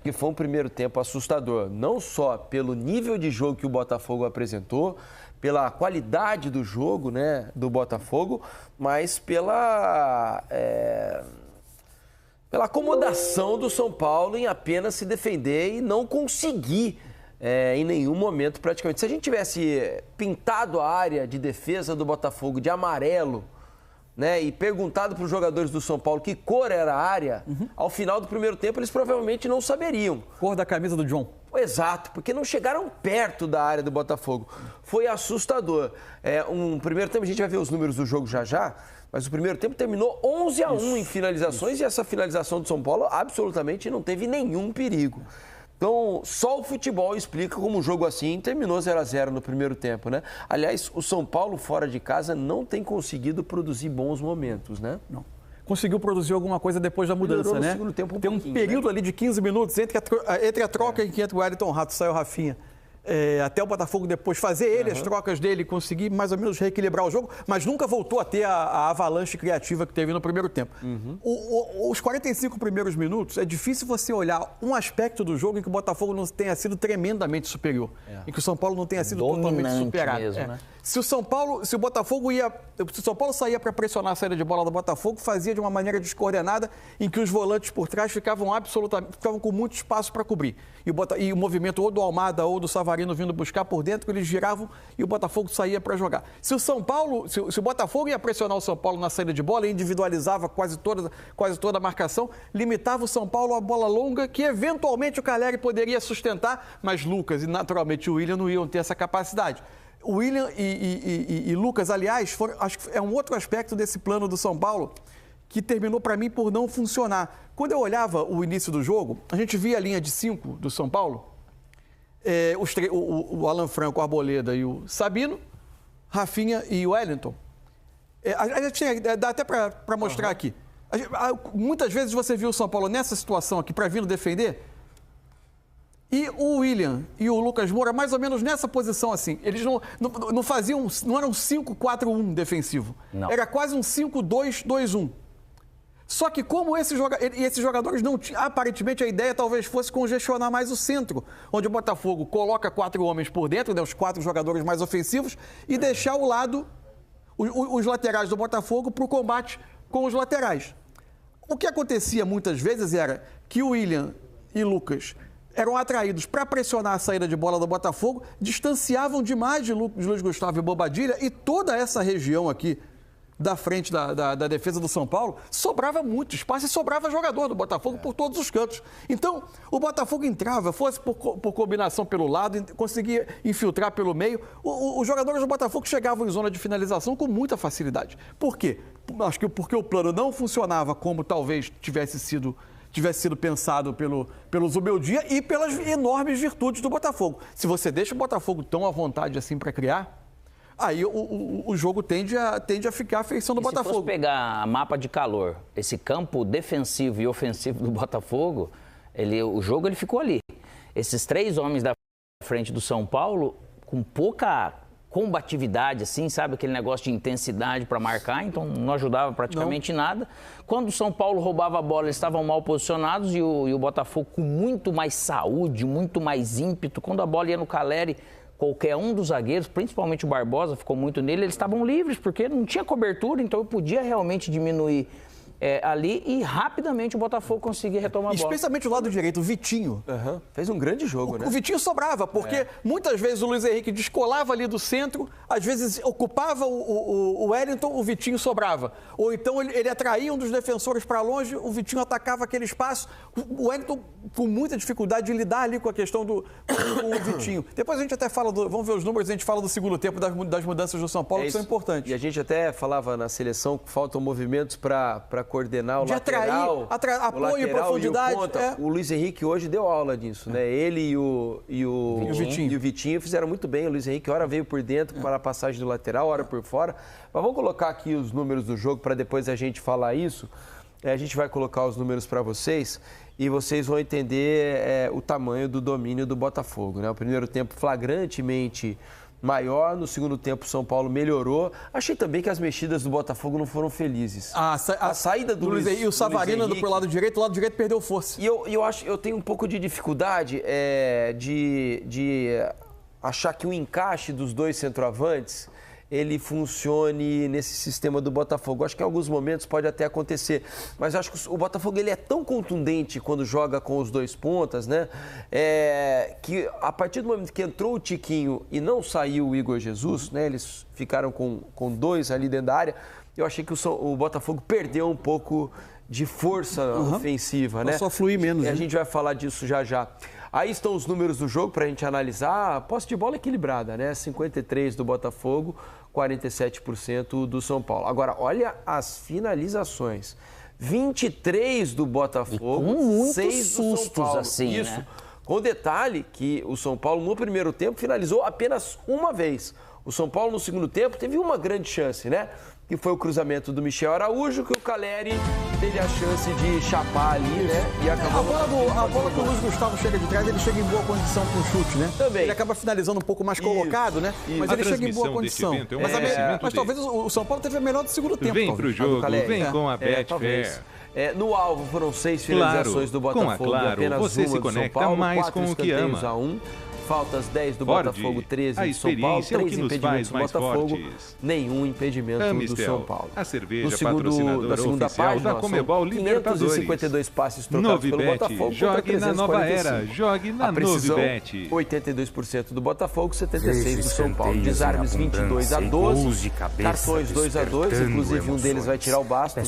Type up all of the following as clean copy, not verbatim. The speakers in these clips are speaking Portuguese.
que foi um primeiro tempo assustador, não só pelo nível de jogo que o Botafogo apresentou, pela qualidade do jogo, né, do Botafogo, mas pela acomodação do São Paulo em apenas se defender e não conseguir em nenhum momento praticamente. Se a gente tivesse pintado a área de defesa do Botafogo de amarelo, né, e perguntado para os jogadores do São Paulo que cor era a área, ao final do primeiro tempo eles provavelmente não saberiam. Cor da camisa do John. Exato, porque não chegaram perto da área do Botafogo. Foi assustador. Um primeiro tempo, a gente vai ver os números do jogo já, mas o primeiro tempo terminou 11-1 em finalizações e essa finalização do São Paulo absolutamente não teve nenhum perigo. Então, só o futebol explica como um jogo assim terminou 0-0 no primeiro tempo, né? Aliás, o São Paulo fora de casa não tem conseguido produzir bons momentos, né? Não. Conseguiu produzir alguma coisa depois da mudança, né? Segundo tempo Tem um período ali de 15 minutos entre a troca em que entra o Wellington Rato, sai o Rafinha. Até o Botafogo depois fazer as trocas dele, conseguir mais ou menos reequilibrar o jogo, mas nunca voltou a ter a avalanche criativa que teve no primeiro tempo. Os 45 primeiros minutos, é difícil você olhar um aspecto do jogo em que o Botafogo não tenha sido tremendamente superior, em que o São Paulo não tenha sido totalmente superado. Mesmo, né? Se o São Paulo saía para pressionar a saída de bola do Botafogo, fazia de uma maneira descoordenada, em que os volantes por trás ficavam com muito espaço para cobrir. E o movimento ou do Almada ou do Savarino vindo buscar por dentro, eles giravam e o Botafogo saía para jogar. Se o Botafogo ia pressionar o São Paulo na saída de bola, individualizava quase toda a marcação, limitava o São Paulo a bola longa, que eventualmente o Calleri poderia sustentar, mas Lucas e naturalmente o Willian não iam ter essa capacidade. O Willian e Lucas, aliás, acho que é um outro aspecto desse plano do São Paulo que terminou para mim por não funcionar. Quando eu olhava o início do jogo, a gente via a linha de 5 do São Paulo, o Alan Franco, o Arboleda e o Sabino, Rafinha e o Wellington. Dá até para mostrar aqui. Muitas vezes você viu o São Paulo nessa situação aqui para vir defender. E o Willian e o Lucas Moura, mais ou menos nessa posição assim. Eles não faziam, não era um 5-4-1 defensivo. Não. Era quase um 5-2-2-1. Só que como esses jogadores não tinham, aparentemente a ideia talvez fosse congestionar mais o centro, onde o Botafogo coloca 4 homens por dentro, né, os 4 jogadores mais ofensivos, e deixar ao lado os laterais do Botafogo para o combate com os laterais. O que acontecia muitas vezes era que o Willian e Lucas eram atraídos para pressionar a saída de bola do Botafogo, distanciavam demais de Luiz Gustavo e Bobadilha, e toda essa região aqui da frente da defesa do São Paulo, sobrava muito espaço e sobrava jogador do Botafogo por todos os cantos. Então, o Botafogo entrava, fosse por combinação pelo lado, conseguia infiltrar pelo meio. Os jogadores do Botafogo chegavam em zona de finalização com muita facilidade. Por quê? Acho que porque o plano não funcionava como talvez tivesse sido pensado pelo Zubeldia e pelas enormes virtudes do Botafogo. Se você deixa o Botafogo tão à vontade assim para criar, aí o jogo tende a ficar à feição do Botafogo. Se fosse pegar mapa de calor, esse campo defensivo e ofensivo do Botafogo, o jogo ficou ali. Esses 3 homens da frente do São Paulo, com pouca combatividade, assim, sabe? Aquele negócio de intensidade para marcar, então não ajudava praticamente nada. Quando o São Paulo roubava a bola, eles estavam mal posicionados e o Botafogo com muito mais saúde, muito mais ímpeto. Quando a bola ia no Calleri, qualquer um dos zagueiros, principalmente o Barbosa, ficou muito nele, eles estavam livres, porque não tinha cobertura, então eu podia realmente diminuir ali e rapidamente o Botafogo conseguia retomar a bola. Especialmente o lado direito, o Vitinho. Fez um grande jogo, né? O Vitinho sobrava, porque muitas vezes o Luiz Henrique descolava ali do centro, às vezes ocupava o Wellington, o Vitinho sobrava. Ou então ele atraía um dos defensores para longe, o Vitinho atacava aquele espaço. O Wellington com muita dificuldade de lidar ali com a questão com o Vitinho. Depois a gente até fala, vamos ver os números, a gente fala do segundo tempo das mudanças do São Paulo, que são importantes. E a gente até falava na seleção que faltam movimentos para coordenar o lateral, apoio e profundidade. O Luiz Henrique hoje deu aula disso, né? Ele e o Vitinho fizeram muito bem. O Luiz Henrique, hora veio por dentro para a passagem do lateral, hora por fora. Mas vamos colocar aqui os números do jogo para depois a gente falar isso. A gente vai colocar os números para vocês e vocês vão entender o tamanho do domínio do Botafogo, né? O primeiro tempo flagrantemente maior. No segundo tempo, o São Paulo melhorou. Achei também que as mexidas do Botafogo não foram felizes. A saída do Luiz Henrique. E o Savarino indo pro lado direito, o lado direito perdeu força. E eu tenho um pouco de dificuldade de achar que o encaixe dos dois centroavantes ele funcione nesse sistema do Botafogo. Acho que em alguns momentos pode até acontecer, mas acho que o Botafogo ele é tão contundente quando joga com os dois pontas, né? Que a partir do momento que entrou o Tiquinho e não saiu o Igor Jesus, né? Eles ficaram com dois ali dentro da área. Eu achei que o Botafogo perdeu um pouco de força ofensiva, né? Só fluir menos. A gente vai falar disso já. Aí estão os números do jogo para a gente analisar. A posse de bola equilibrada, né? 53% do Botafogo, 47% do São Paulo. Agora, olha as finalizações. 23 do Botafogo, com muitos 6 do São Paulo. assim, Isso. né? Com o detalhe que o São Paulo, no primeiro tempo, finalizou apenas uma vez. O São Paulo, no segundo tempo, teve uma grande chance, né? Que foi o cruzamento do Michel Araújo, que o Caleri teve a chance de chapar ali, né? E acabou... A bola que o Luiz Gustavo chega de trás, ele chega em boa condição com o chute, né? Também. Ele acaba finalizando um pouco mais colocado, né? Mas ele chega em boa condição. Mas talvez o São Paulo teve a melhor do segundo tempo. Vem pro jogo, vem com a Betfair. No alvo foram 6 finalizações do Botafogo, apenas você uma se do São conecta Paulo, mais 4 com o que ama. a 1. Faltas 10 do Ford, Botafogo, 13 a do São Paulo, experiência é o 3 que nos impedimentos faz do mais Botafogo, fortes. nenhum impedimento Amistel, do São Paulo. a cerveja No segundo, patrocinadora da segunda oficial página, da Comebol Libertadores. 552 passes trocados pelo Novibet, Botafogo jogue na nova era, jogue na a precisão, Novibet. 82% do Botafogo, 76% do São Paulo. Desarmes 22-12, cartões 2-2, inclusive um deles vai tirar o Basto.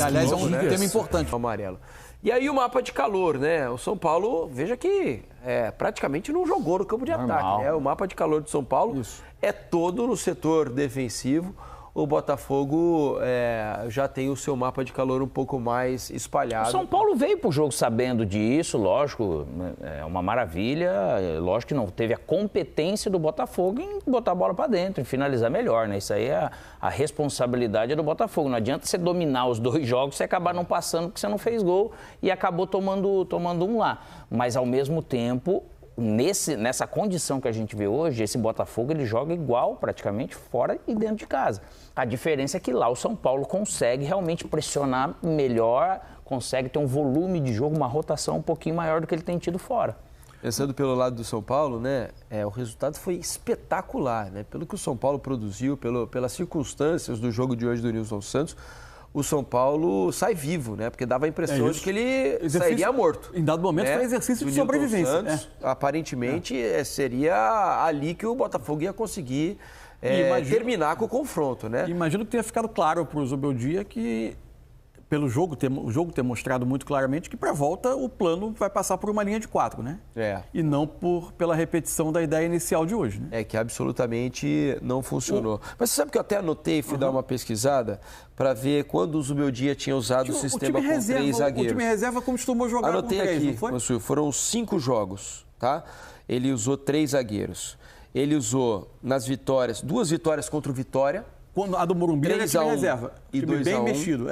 Aliás, é um tema importante. Amarelo. E aí o mapa de calor, né? O São Paulo, veja que praticamente não jogou no campo de ataque, né? O mapa de calor do São Paulo é todo no setor defensivo. O Botafogo já tem o seu mapa de calor um pouco mais espalhado. O São Paulo veio para o jogo sabendo disso, lógico, é uma maravilha. Lógico que não teve a competência do Botafogo em botar a bola para dentro, em finalizar melhor, né? Isso aí é a responsabilidade do Botafogo. Não adianta você dominar os dois jogos, você acabar não passando porque você não fez gol e acabou tomando um lá. Mas, ao mesmo tempo... Nessa condição que a gente vê hoje, esse Botafogo ele joga igual praticamente fora e dentro de casa. A diferença é que lá o São Paulo consegue realmente pressionar melhor, consegue ter um volume de jogo, uma rotação um pouquinho maior do que ele tem tido fora. Pensando pelo lado do São Paulo, né, o resultado foi espetacular, né? Pelo que o São Paulo produziu, pelas circunstâncias do jogo de hoje do Nilson Santos, o São Paulo sai vivo, né? Porque dava a impressão de que ele sairia morto. Em dado momento foi exercício de sobrevivência. Santos, aparentemente seria ali que o Botafogo ia conseguir terminar com o confronto, né? Imagino que tenha ficado claro para o Zubeldia que, pelo jogo ter mostrado muito claramente que para a volta o plano vai passar por uma linha de 4, né? E não pela repetição da ideia inicial de hoje, né? Que absolutamente não funcionou. Mas você sabe que eu até anotei, fui dar uma pesquisada para ver quando o Zubeldia tinha usado o sistema com 3 zagueiros. O time reserva costumou jogar Anotei com 3, aqui, não foi? Mansur, foram 5 jogos, tá? Ele usou 3 zagueiros. Ele usou nas vitórias, 2 vitórias contra o Vitória. Quando a do Morumbi era time reserva. E time 2-1. Bem mexido,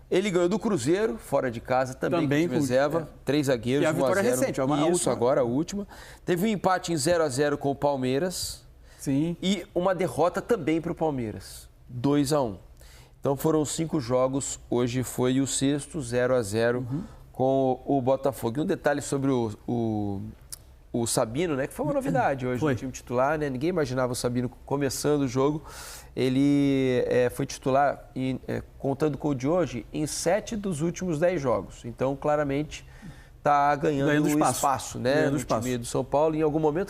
Ele ganhou do Cruzeiro, fora de casa, também com reserva. 3 zagueiros, e a vitória recente. Agora a última. Teve um empate em 0-0 com o Palmeiras. Sim. E uma derrota também para o Palmeiras. 2-1. Então foram 5 jogos. Hoje foi o 6º, 0-0 com o Botafogo. E um detalhe sobre o Sabino, né? Que foi uma novidade hoje no time titular, né? Ninguém imaginava o Sabino começando o jogo. Ele foi titular, contando com o de hoje, em 7 dos últimos 10 jogos. Então, claramente, está ganhando espaço, né? No time do São Paulo. Em algum momento